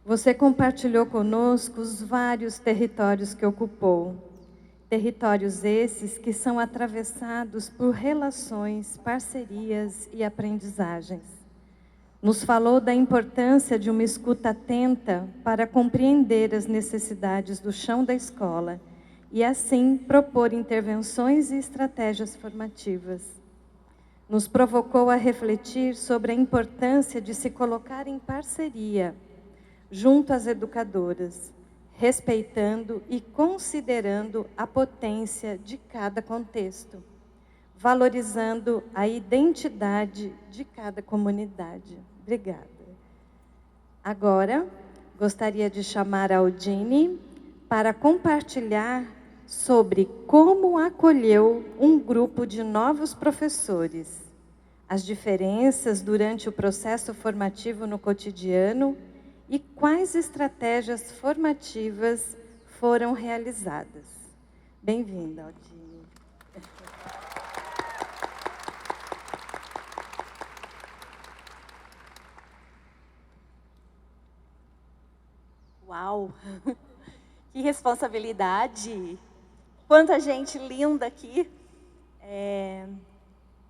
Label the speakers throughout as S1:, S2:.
S1: Você compartilhou conosco os vários territórios que ocupou. Territórios esses que são atravessados por relações, parcerias e aprendizagens. Nos falou da importância de uma escuta atenta para compreender as necessidades do chão da escola e, assim, propor intervenções e estratégias formativas. Nos provocou a refletir sobre a importância de se colocar em parceria, junto às educadoras, respeitando e considerando a potência de cada contexto, valorizando a identidade de cada comunidade. Obrigada. Agora, gostaria de chamar a Aldine para compartilhar sobre como acolheu um grupo de novos professores, as diferenças durante o processo formativo no cotidiano e quais estratégias formativas foram realizadas. Bem-vinda, Aldine.
S2: Uau! Que responsabilidade! Quanta gente linda aqui!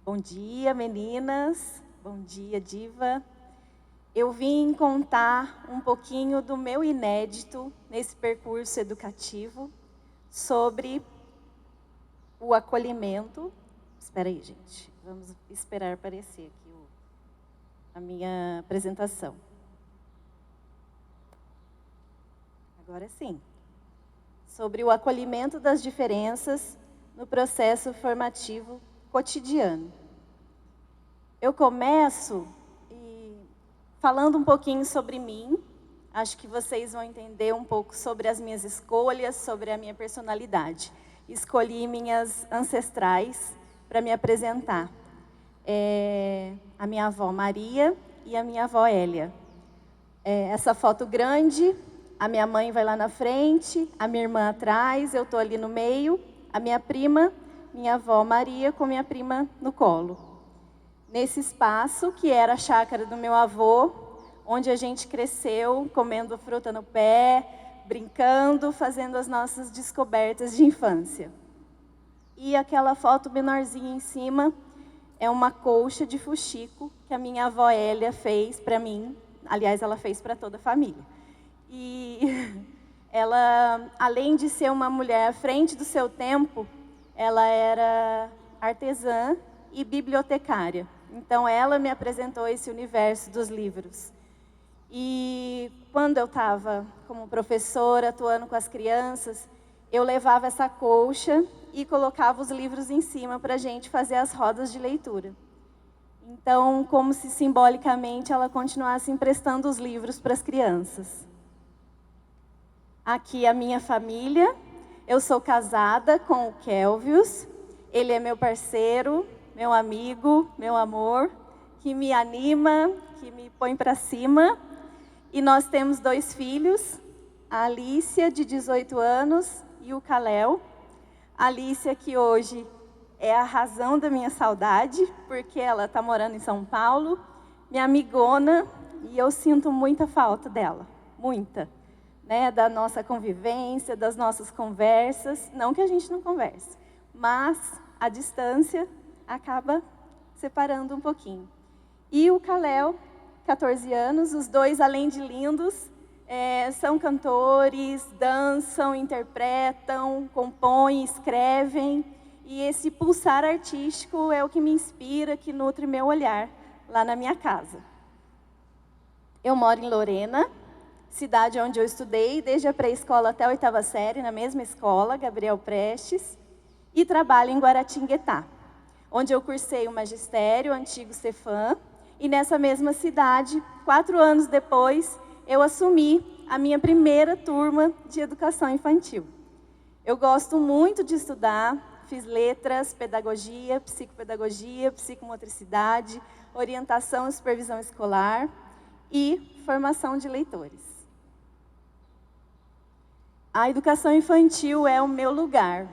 S2: Bom dia, meninas! Bom dia, Diva! Eu vim contar um pouquinho do meu inédito nesse percurso educativo sobre o acolhimento. Espera aí, gente. Vamos esperar aparecer aqui a minha apresentação. Agora sim. Sobre o acolhimento das diferenças no processo formativo cotidiano. Eu começo falando um pouquinho sobre mim. Acho que vocês vão entender um pouco sobre as minhas escolhas, sobre a minha personalidade. Escolhi minhas ancestrais para me apresentar. A minha avó Maria e a minha avó Hélia. Essa foto grande, a minha mãe vai lá na frente, a minha irmã atrás, eu estou ali no meio, a minha prima, minha avó Maria com minha prima no colo. Nesse espaço, que era a chácara do meu avô, onde a gente cresceu comendo fruta no pé, brincando, fazendo as nossas descobertas de infância. E aquela foto menorzinha em cima é uma colcha de fuxico que a minha avó Hélia fez para mim. Aliás, ela fez para toda a família. E ela, além de ser uma mulher à frente do seu tempo, ela era artesã e bibliotecária. Então, ela me apresentou esse universo dos livros. E quando eu estava como professora, atuando com as crianças, eu levava essa colcha e colocava os livros em cima para a gente fazer as rodas de leitura. Então, como se simbolicamente ela continuasse emprestando os livros para as crianças. Aqui a minha família. Eu sou casada com o Kelvius. Ele é meu parceiro, meu amigo, meu amor, que me anima, que me põe para cima. E nós temos 2 filhos, a Alícia, de 18 anos, e o Kalel. A Alícia, que hoje é a razão da minha saudade, porque ela está morando em São Paulo, minha amigona, e eu sinto muita falta dela, muita. Né, da nossa convivência, das nossas conversas. Não que a gente não converse, mas a distância acaba separando um pouquinho. E o Kalel, 14 anos, os dois, além de lindos, são cantores, dançam, interpretam, compõem, escrevem. E esse pulsar artístico é o que me inspira, que nutre meu olhar lá na minha casa. Eu moro em Lorena, cidade onde eu estudei desde a pré-escola até a 8ª série, na mesma escola, Gabriel Prestes, e trabalho em Guaratinguetá, onde eu cursei o magistério, o antigo Cefam, e nessa mesma cidade, 4 anos depois, eu assumi a minha primeira turma de educação infantil. Eu gosto muito de estudar, fiz letras, pedagogia, psicopedagogia, psicomotricidade, orientação e supervisão escolar e formação de leitores. A educação infantil é o meu lugar.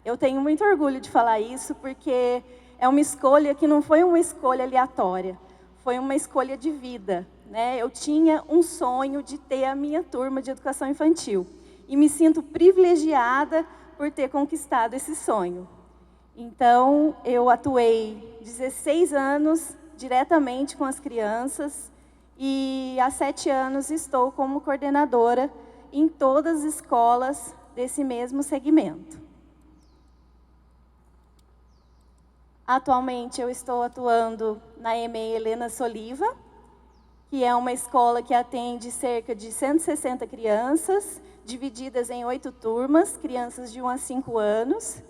S2: Eu tenho muito orgulho de falar isso, porque é uma escolha que não foi uma escolha aleatória, foi uma escolha de vida. né? Eu tinha um sonho de ter a minha turma de educação infantil. E me sinto privilegiada por ter conquistado esse sonho. Então, eu atuei 16 anos diretamente com as crianças e há 7 anos estou como coordenadora em todas as escolas desse mesmo segmento. Atualmente eu estou atuando na EMEI Helena Soliva, que é uma escola que atende cerca de 160 crianças, divididas em 8 turmas, crianças de 1 a 5 anos,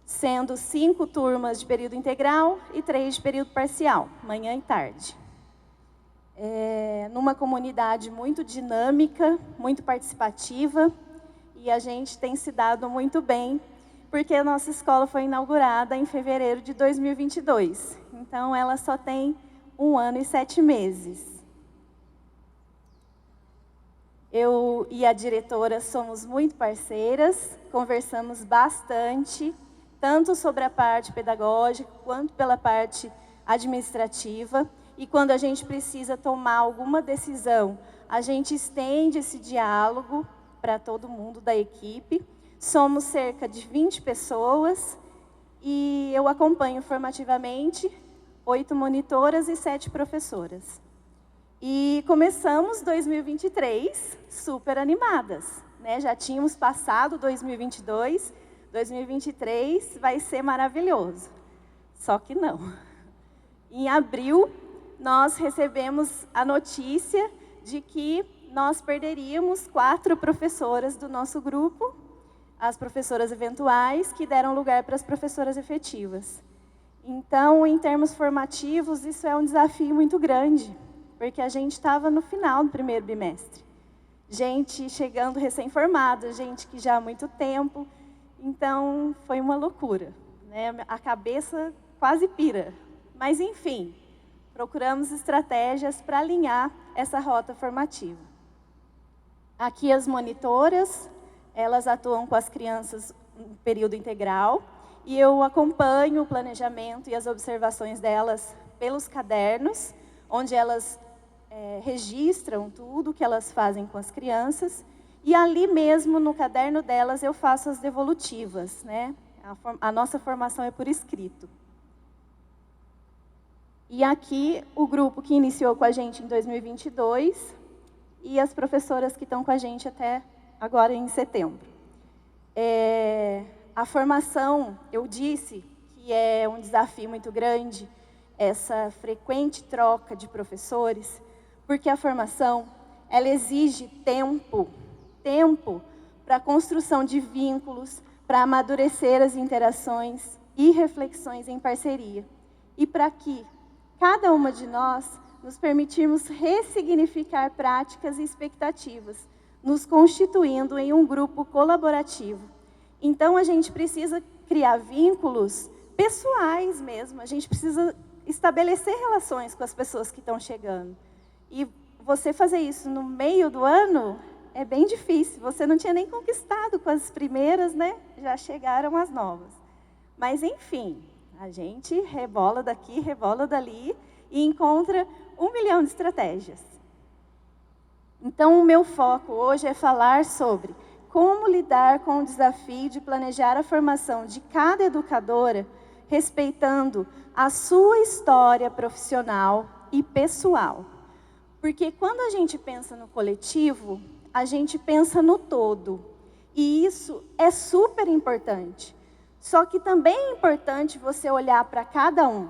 S2: sendo 5 turmas de período integral e 3 de período parcial, manhã e tarde. Numa comunidade muito dinâmica, muito participativa, e a gente tem se dado muito bem, porque a nossa escola foi inaugurada em fevereiro de 2022. Então, ela só tem 1 ano e 7 meses. Eu e a diretora somos muito parceiras, conversamos bastante, tanto sobre a parte pedagógica, quanto pela parte administrativa. E quando a gente precisa tomar alguma decisão, a gente estende esse diálogo para todo mundo da equipe. Somos cerca de 20 pessoas e eu acompanho formativamente 8 monitoras e 7 professoras. E começamos 2023 super animadas, né? Já tínhamos passado 2022, 2023 vai ser maravilhoso. Só que não. Em abril, nós recebemos a notícia de que nós perderíamos 4 professoras do nosso grupo, as professoras eventuais, que deram lugar para as professoras efetivas. Então, em termos formativos, isso é um desafio muito grande, porque a gente estava no final do primeiro bimestre. Gente chegando recém-formada, gente que já há muito tempo. Então, foi uma loucura, né? A cabeça quase pira. Mas, enfim, procuramos estratégias para alinhar essa rota formativa. Aqui as monitoras, elas atuam com as crianças no período integral, e eu acompanho o planejamento e as observações delas pelos cadernos, onde elas registram tudo que elas fazem com as crianças, e ali mesmo no caderno delas eu faço as devolutivas, né? A nossa formação é por escrito. E aqui o grupo que iniciou com a gente em 2022 e as professoras que estão com a gente até agora em setembro. A formação, eu disse que é um desafio muito grande, essa frequente troca de professores, porque a formação, ela exige tempo para a construção de vínculos, para amadurecer as interações e reflexões em parceria. E para que cada uma de nós nos permitirmos ressignificar práticas e expectativas, nos constituindo em um grupo colaborativo. Então, a gente precisa criar vínculos pessoais mesmo, a gente precisa estabelecer relações com as pessoas que estão chegando. E você fazer isso no meio do ano é bem difícil. Você não tinha nem conquistado com as primeiras, né? Já chegaram as novas. Mas, enfim, a gente rebola daqui, rebola dali e encontra 1 milhão de estratégias. Então, o meu foco hoje é falar sobre como lidar com o desafio de planejar a formação de cada educadora, respeitando a sua história profissional e pessoal. Porque quando a gente pensa no coletivo, a gente pensa no todo. E isso é super importante. Só que também é importante você olhar para cada um.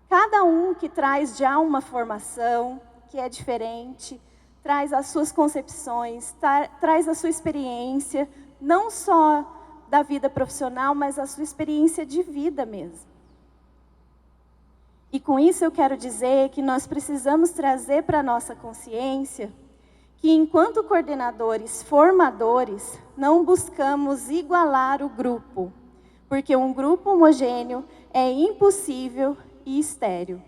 S2: Cada um que traz já uma formação que é diferente, traz as suas concepções, traz a sua experiência, não só da vida profissional, mas a sua experiência de vida mesmo. E com isso eu quero dizer que nós precisamos trazer para a nossa consciência que, enquanto coordenadores, formadores, não buscamos igualar o grupo, porque um grupo homogêneo é impossível e estéril.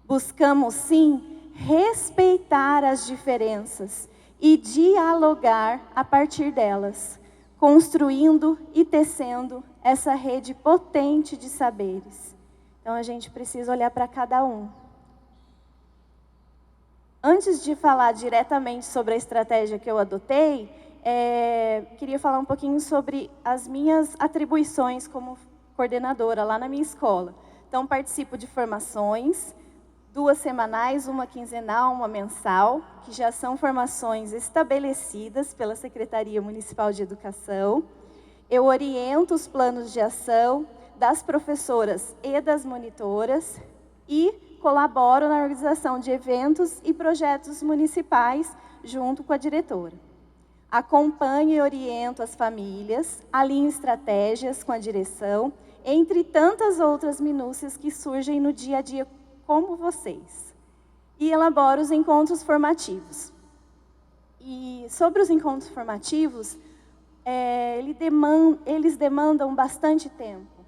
S2: Buscamos, sim, respeitar as diferenças e dialogar a partir delas, construindo e tecendo essa rede potente de saberes. Então, a gente precisa olhar para cada um. Antes de falar diretamente sobre a estratégia que eu adotei, queria falar um pouquinho sobre as minhas atribuições como coordenadora lá na minha escola. Então, participo de formações, 2 semanais, uma quinzenal, uma mensal, que já são formações estabelecidas pela Secretaria Municipal de Educação. Eu oriento os planos de ação das professoras e das monitoras e colaboro na organização de eventos e projetos municipais junto com a diretora. Acompanho e oriento as famílias, alinho estratégias com a direção, entre tantas outras minúcias que surgem no dia a dia como vocês. E elaboro os encontros formativos. E sobre os encontros formativos, eles demandam bastante tempo,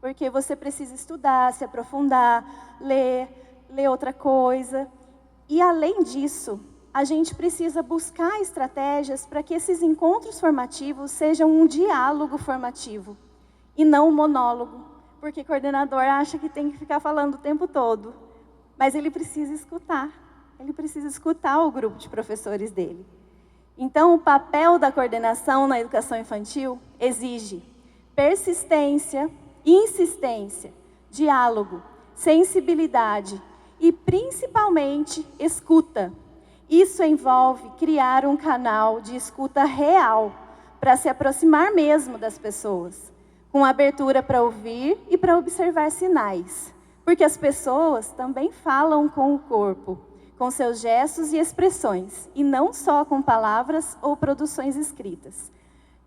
S2: porque você precisa estudar, se aprofundar, ler outra coisa. E, além disso, a gente precisa buscar estratégias para que esses encontros formativos sejam um diálogo formativo e não um monólogo, porque o coordenador acha que tem que ficar falando o tempo todo, mas ele precisa escutar o grupo de professores dele. Então, o papel da coordenação na educação infantil exige persistência, insistência, diálogo, sensibilidade e, principalmente, escuta. Isso envolve criar um canal de escuta real para se aproximar mesmo das pessoas, com abertura para ouvir e para observar sinais, porque as pessoas também falam com o corpo, com seus gestos e expressões, e não só com palavras ou produções escritas.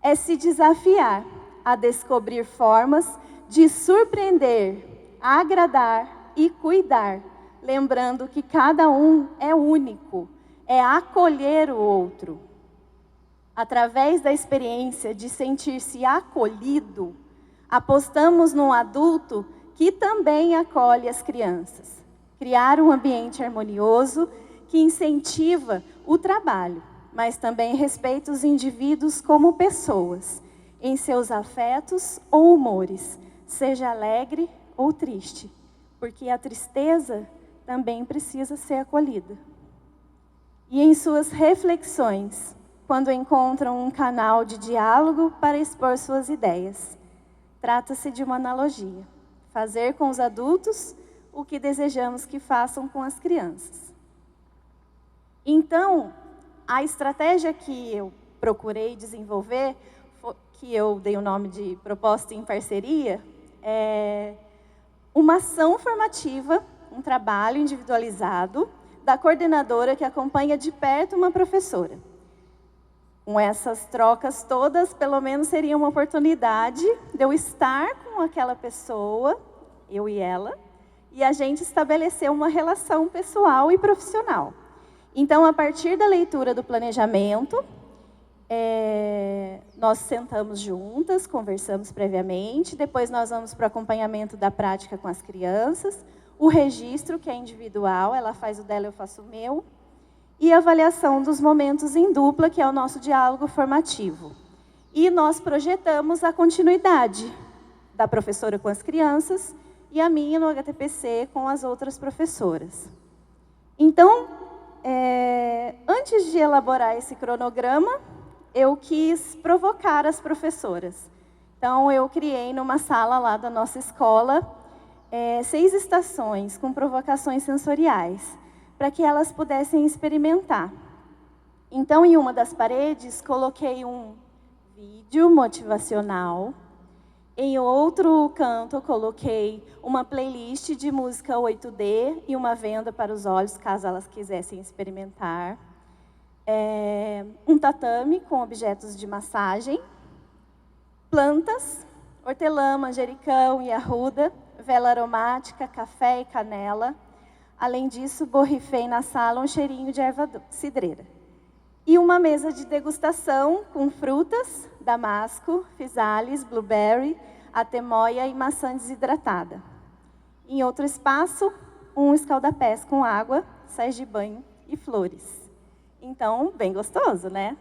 S2: É se desafiar a descobrir formas de surpreender, agradar e cuidar, lembrando que cada um é único, é acolher o outro. Através da experiência de sentir-se acolhido, apostamos num adulto que também acolhe as crianças. Criar um ambiente harmonioso que incentiva o trabalho, mas também respeita os indivíduos como pessoas, em seus afetos ou humores, seja alegre ou triste, porque a tristeza também precisa ser acolhida. E em suas reflexões, quando encontram um canal de diálogo para expor suas ideias, trata-se de uma analogia, fazer com os adultos o que desejamos que façam com as crianças. Então, a estratégia que eu procurei desenvolver, que eu dei o nome de proposta em parceria, é uma ação formativa, um trabalho individualizado da coordenadora que acompanha de perto uma professora. Com essas trocas todas, pelo menos seria uma oportunidade de eu estar com aquela pessoa, eu e ela, e a gente estabeleceu uma relação pessoal e profissional. Então, a partir da leitura do planejamento, nós sentamos juntas, conversamos previamente, depois nós vamos para o acompanhamento da prática com as crianças, o registro, que é individual, ela faz o dela, eu faço o meu, e a avaliação dos momentos em dupla, que é o nosso diálogo formativo. E nós projetamos a continuidade da professora com as crianças e a minha no HTPC com as outras professoras. Então, antes de elaborar esse cronograma, eu quis provocar as professoras. Então, eu criei numa sala lá da nossa escola 6 estações com provocações sensoriais, para que elas pudessem experimentar. Então, em uma das paredes, coloquei um vídeo motivacional. Em outro canto, coloquei uma playlist de música 8D e uma venda para os olhos, caso elas quisessem experimentar. Um tatame com objetos de massagem. Plantas, hortelã, manjericão e arruda, vela aromática, café e canela. Além disso, borrifei na sala um cheirinho de erva cidreira. E uma mesa de degustação com frutas, damasco, fisales, blueberry, atemoia e maçã desidratada. Em outro espaço, um escaldapés com água, sais de banho e flores. Então, bem gostoso, né?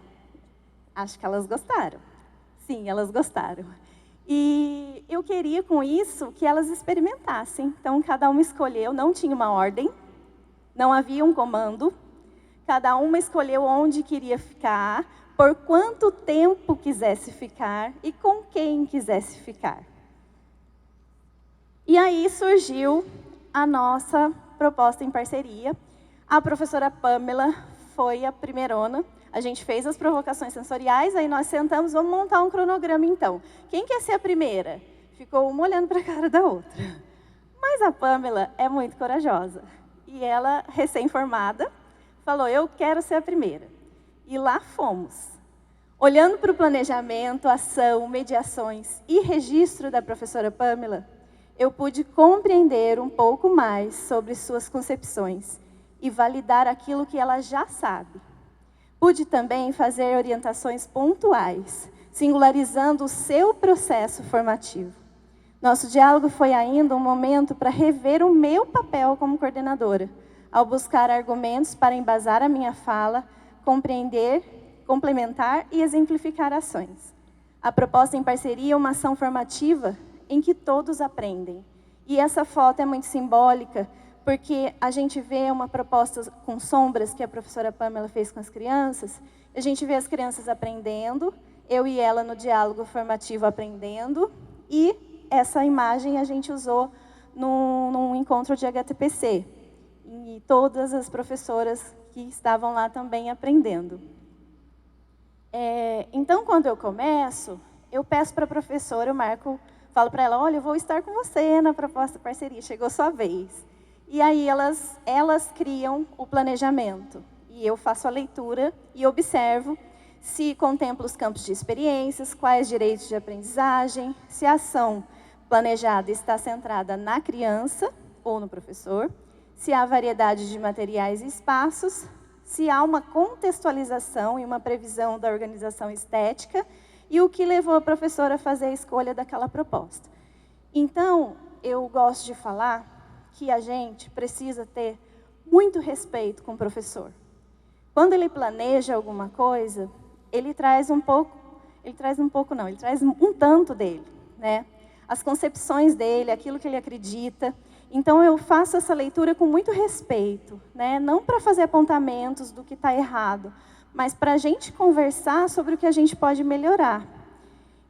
S2: Acho que elas gostaram. Sim, elas gostaram. E eu queria, com isso, que elas experimentassem. Então, cada uma escolheu, não tinha uma ordem, não havia um comando. Cada uma escolheu onde queria ficar, por quanto tempo quisesse ficar e com quem quisesse ficar. E aí surgiu a nossa proposta em parceria. A professora Pamela foi a primeirona. A gente fez as provocações sensoriais, aí nós sentamos, vamos montar um cronograma então. Quem quer ser a primeira? Ficou uma olhando para a cara da outra. Mas a Pamela é muito corajosa. E ela, recém-formada, falou, eu quero ser a primeira. E lá fomos. Olhando para o planejamento, ação, mediações e registro da professora Pamela, eu pude compreender um pouco mais sobre suas concepções e validar aquilo que ela já sabe. Pude também fazer orientações pontuais, singularizando o seu processo formativo. Nosso diálogo foi ainda um momento para rever o meu papel como coordenadora, ao buscar argumentos para embasar a minha fala, compreender, complementar e exemplificar ações. A proposta em parceria é uma ação formativa em que todos aprendem. E essa foto é muito simbólica, porque a gente vê uma proposta com sombras que a professora Pamela fez com as crianças, a gente vê as crianças aprendendo, eu e ela no diálogo formativo aprendendo, e essa imagem a gente usou num encontro de HTPC. E todas as professoras que estavam lá também aprendendo. Então, quando eu começo, eu peço para a professora, falo para ela, olha, eu vou estar com você na proposta de parceria, chegou sua vez. E aí elas criam o planejamento. E eu faço a leitura e observo se contempla os campos de experiências, quais direitos de aprendizagem, se a ação planejada está centrada na criança ou no professor, se há variedade de materiais e espaços, se há uma contextualização e uma previsão da organização estética e o que levou a professora a fazer a escolha daquela proposta. Então, eu gosto de falar que a gente precisa ter muito respeito com o professor. Quando ele planeja alguma coisa, ele traz um tanto dele, né? As concepções dele, aquilo que ele acredita. Então, eu faço essa leitura com muito respeito, né? Não para fazer apontamentos do que está errado, mas para a gente conversar sobre o que a gente pode melhorar.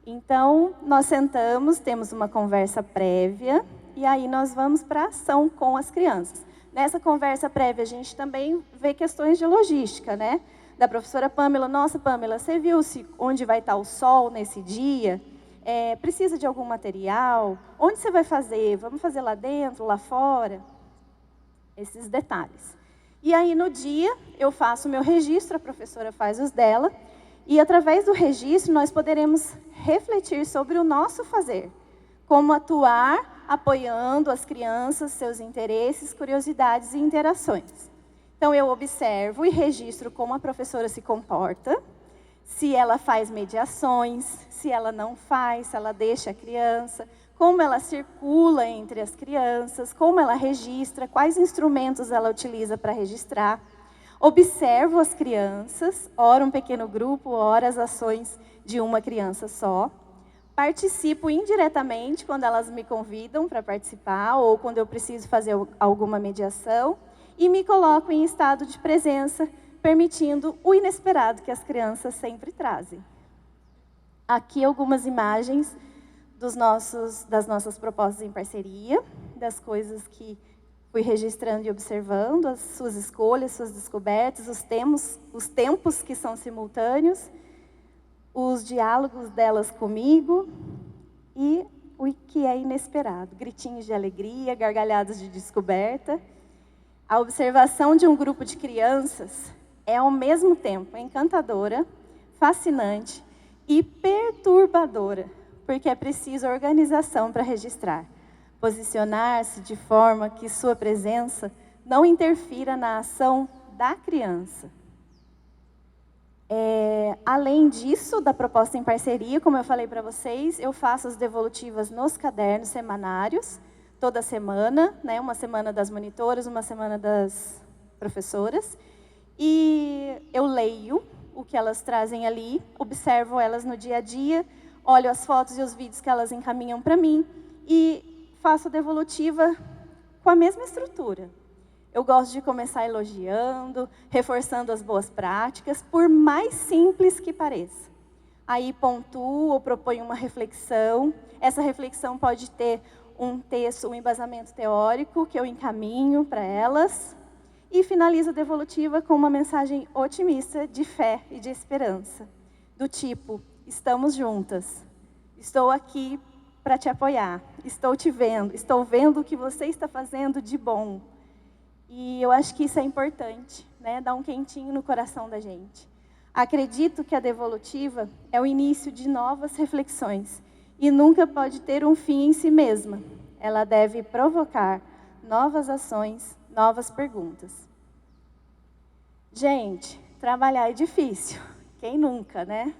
S2: Então, nós sentamos, temos uma conversa prévia, e aí nós vamos para a ação com as crianças. Nessa conversa prévia, a gente também vê questões de logística, né? Da professora Pamela, nossa, Pamela, você viu onde vai estar o sol nesse dia? Precisa de algum material? Onde você vai fazer? Vamos fazer lá dentro, lá fora? Esses detalhes. E aí, no dia, eu faço o meu registro, a professora faz os dela, e através do registro, nós poderemos refletir sobre o nosso fazer. Como atuar, apoiando as crianças, seus interesses, curiosidades e interações. Então, eu observo e registro como a professora se comporta, se ela faz mediações, se ela não faz, se ela deixa a criança, como ela circula entre as crianças, como ela registra, quais instrumentos ela utiliza para registrar. Observo as crianças, ora um pequeno grupo, ora as ações de uma criança só. Participo indiretamente quando elas me convidam para participar ou quando eu preciso fazer alguma mediação e me coloco em estado de presença, permitindo o inesperado que as crianças sempre trazem. Aqui algumas imagens das nossas propostas em parceria, das coisas que fui registrando e observando, as suas escolhas, suas descobertas, os tempos que são simultâneos, os diálogos delas comigo e o que é inesperado, gritinhos de alegria, gargalhadas de descoberta. A observação de um grupo de crianças é ao mesmo tempo encantadora, fascinante e perturbadora, porque é preciso organização para registrar, posicionar-se de forma que sua presença não interfira na ação da criança. Além disso, da proposta em parceria, como eu falei para vocês, eu faço as devolutivas nos cadernos semanários, toda semana, né? Uma semana das monitoras, uma semana das professoras. E eu leio o que elas trazem ali, observo elas no dia a dia, olho as fotos e os vídeos que elas encaminham para mim e faço a devolutiva com a mesma estrutura. Eu gosto de começar elogiando, reforçando as boas práticas, por mais simples que pareça. Aí pontuo ou proponho uma reflexão. Essa reflexão pode ter um texto, um embasamento teórico que eu encaminho para elas. E finalizo a devolutiva com uma mensagem otimista de fé e de esperança. Do tipo, estamos juntas, estou aqui para te apoiar, estou te vendo, estou vendo o que você está fazendo de bom. E eu acho que isso é importante, né? Dá um quentinho no coração da gente. Acredito que a devolutiva é o início de novas reflexões e nunca pode ter um fim em si mesma. Ela deve provocar novas ações, novas perguntas. Gente, trabalhar é difícil. Quem nunca, né?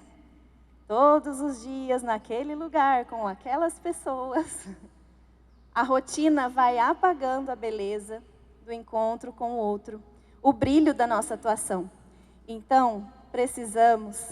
S2: Todos os dias naquele lugar, com aquelas pessoas. A rotina vai apagando a beleza do encontro com o outro, o brilho da nossa atuação. Então, precisamos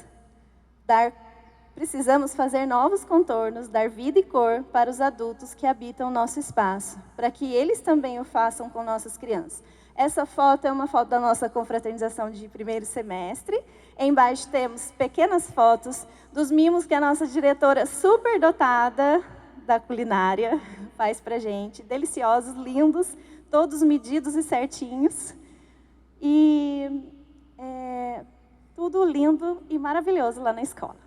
S2: fazer novos contornos, dar vida e cor para os adultos que habitam o nosso espaço, para que eles também o façam com nossas crianças. Essa foto é uma foto da nossa confraternização de primeiro semestre. Embaixo temos pequenas fotos dos mimos que a nossa diretora superdotada da culinária faz pra gente. Deliciosos, lindos, todos medidos e certinhos. E tudo lindo e maravilhoso lá na escola.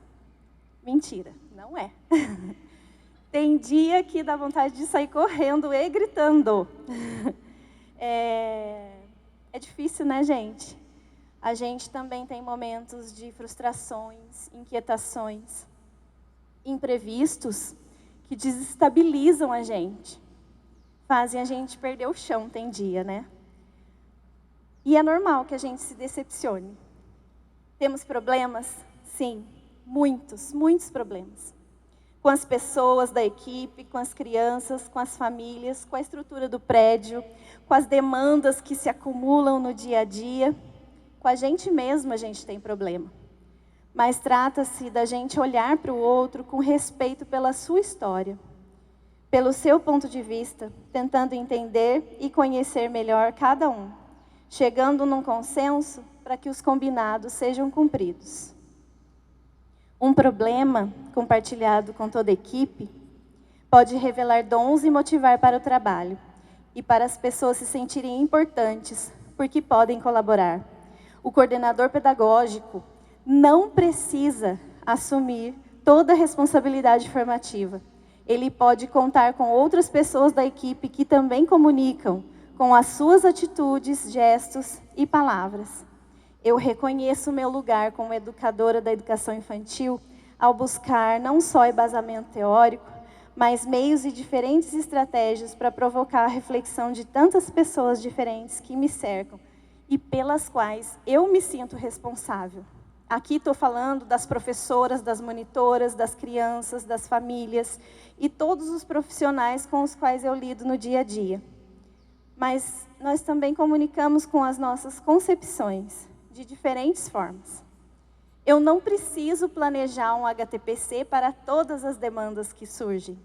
S2: Mentira, não é. Tem dia que dá vontade de sair correndo e gritando. É difícil, né, gente? A gente também tem momentos de frustrações, inquietações, imprevistos que desestabilizam a gente. Fazem a gente perder o chão, tem dia, né? E é normal que a gente se decepcione. Temos problemas? Sim, muitos, muitos problemas. Com as pessoas da equipe, com as crianças, com as famílias, com a estrutura do prédio, com as demandas que se acumulam no dia a dia. Com a gente mesmo a gente tem problema. Mas trata-se da gente olhar para o outro com respeito pela sua história, pelo seu ponto de vista, tentando entender e conhecer melhor cada um, chegando num consenso para que os combinados sejam cumpridos. Um problema compartilhado com toda a equipe pode revelar dons e motivar para o trabalho e para as pessoas se sentirem importantes, porque podem colaborar. O coordenador pedagógico não precisa assumir toda a responsabilidade formativa. Ele pode contar com outras pessoas da equipe que também comunicam com as suas atitudes, gestos e palavras. Eu reconheço o meu lugar como educadora da educação infantil ao buscar não só embasamento teórico, mas meios e diferentes estratégias para provocar a reflexão de tantas pessoas diferentes que me cercam e pelas quais eu me sinto responsável. Aqui estou falando das professoras, das monitoras, das crianças, das famílias e todos os profissionais com os quais eu lido no dia a dia. Mas nós também comunicamos com as nossas concepções, de diferentes formas. Eu não preciso planejar um HTPC para todas as demandas que surgem.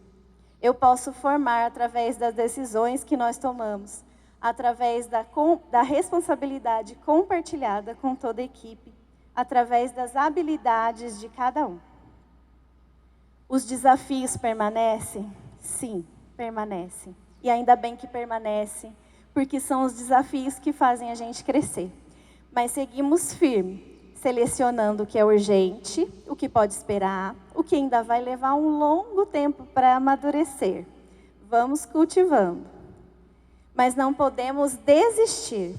S2: Eu posso formar através das decisões que nós tomamos, através da responsabilidade compartilhada com toda a equipe, através das habilidades de cada um. Os desafios permanecem? Sim, permanecem. E ainda bem que permanecem, porque são os desafios que fazem a gente crescer. Mas seguimos firme, selecionando o que é urgente, o que pode esperar, o que ainda vai levar um longo tempo para amadurecer. Vamos cultivando. Mas não podemos desistir,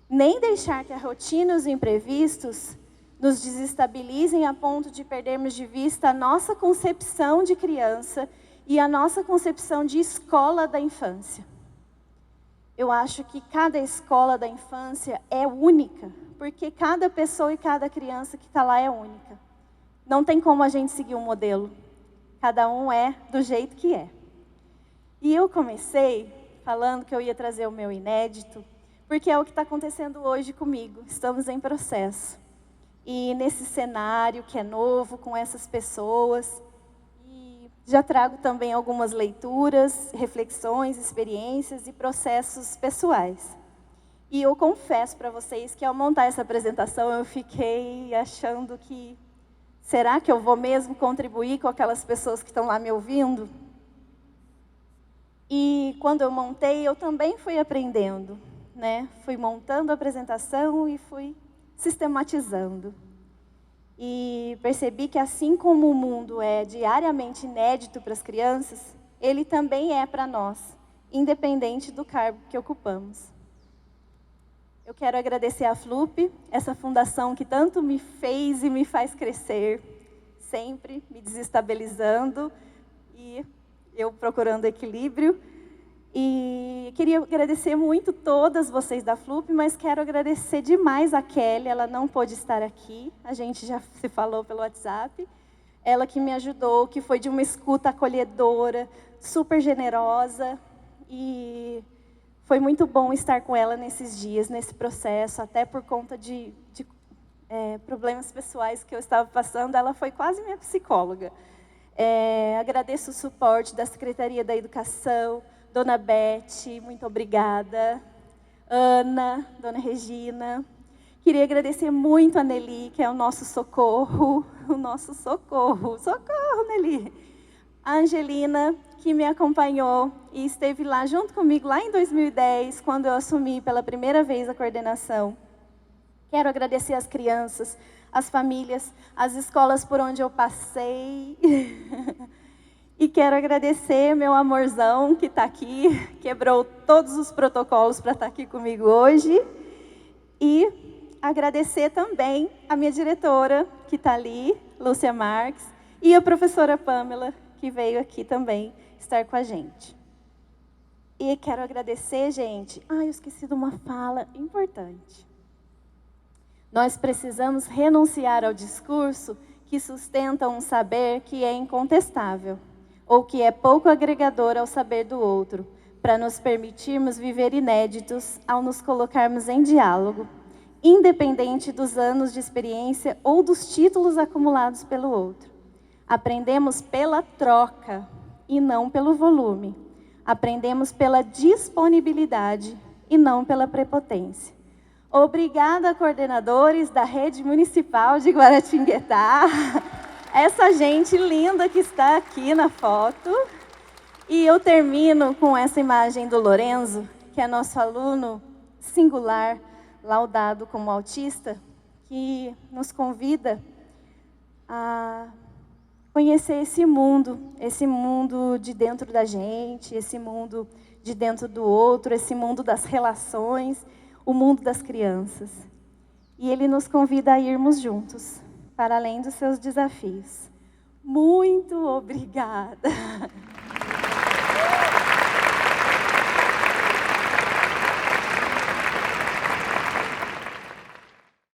S2: nem deixar que a rotina e os imprevistos nos desestabilizem a ponto de perdermos de vista a nossa concepção de criança e a nossa concepção de escola da infância. Eu acho que cada escola da infância é única, porque cada pessoa e cada criança que está lá é única. Não tem como a gente seguir um modelo. Cada um é do jeito que é. E eu comecei falando que eu ia trazer o meu inédito, porque é o que está acontecendo hoje comigo. Estamos em processo. E nesse cenário que é novo, com essas pessoas, e já trago também algumas leituras, reflexões, experiências e processos pessoais. E eu confesso para vocês que ao montar essa apresentação eu fiquei achando que, será que eu vou mesmo contribuir com aquelas pessoas que estão lá me ouvindo? E quando eu montei, eu também fui aprendendo, né? Fui montando a apresentação e fui sistematizando. E percebi que assim como o mundo é diariamente inédito para as crianças, ele também é para nós, independente do cargo que ocupamos. Eu quero agradecer à FLUP, essa fundação que tanto me fez e me faz crescer, sempre me desestabilizando e eu procurando equilíbrio. E queria agradecer muito todas vocês da FLUP, mas quero agradecer demais a Kelly, ela não pôde estar aqui, a gente já se falou pelo WhatsApp. Ela que me ajudou, que foi de uma escuta acolhedora, super generosa, e foi muito bom estar com ela nesses dias, nesse processo, até por conta de problemas pessoais que eu estava passando, ela foi quase minha psicóloga. Agradeço o suporte da Secretaria da Educação, Dona Beth, muito obrigada, Ana, Dona Regina. Queria agradecer muito a Nelly, que é o nosso socorro, socorro, Nelly. A Angelina, que me acompanhou e esteve lá junto comigo lá em 2010, quando eu assumi pela primeira vez a coordenação. Quero agradecer as crianças, as famílias, as escolas por onde eu passei. E quero agradecer meu amorzão que está aqui, quebrou todos os protocolos para estar aqui comigo hoje. E agradecer também a minha diretora, que está ali, Lúcia Marques, e a professora Pamela, que veio aqui também estar com a gente. E quero agradecer, gente, eu esqueci de uma fala importante. Nós precisamos renunciar ao discurso que sustenta um saber que é incontestável, ou que é pouco agregador ao saber do outro, para nos permitirmos viver inéditos ao nos colocarmos em diálogo, independente dos anos de experiência ou dos títulos acumulados pelo outro. Aprendemos pela troca e não pelo volume. Aprendemos pela disponibilidade e não pela prepotência. Obrigada, coordenadores da Rede Municipal de Guaratinguetá. Essa gente linda que está aqui na foto. E eu termino com essa imagem do Lorenzo, que é nosso aluno singular, laudado como autista, que nos convida a conhecer esse mundo de dentro da gente, esse mundo de dentro do outro, esse mundo das relações, o mundo das crianças. E ele nos convida a irmos juntos, para além dos seus desafios. Muito obrigada!